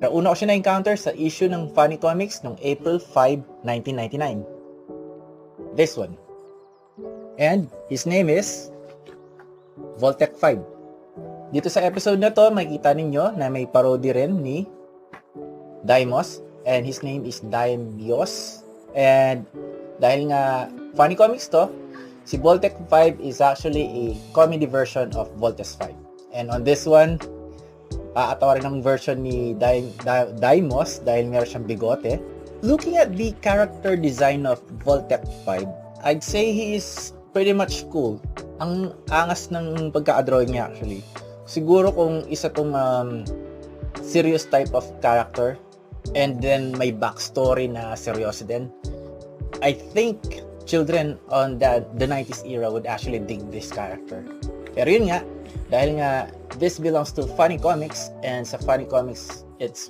Una ko siya na-encounter sa issue ng Funny Comics noong April 5, 1999. This one. And his name is Voltec 5. Dito sa episode na to, makikita ninyo na may parody rin ni Daimos. And his name is Daimios. And dahil nga Funny Comics to, si Voltec 5 is actually a comedy version of Voltes 5. And on this one, aatawa rin ang version ni Daimos dahil meron siyang bigote. Looking at the character design of Voltec 5, I'd say he is pretty much cool. Ang angas ng pagka-drawing niya actually. Siguro kung isa tong serious type of character and then may backstory na seryoso din, I think children on the 90s era would actually dig this character. Pero yun nga, dahil nga this belongs to Funny Comics, and sa Funny Comics, it's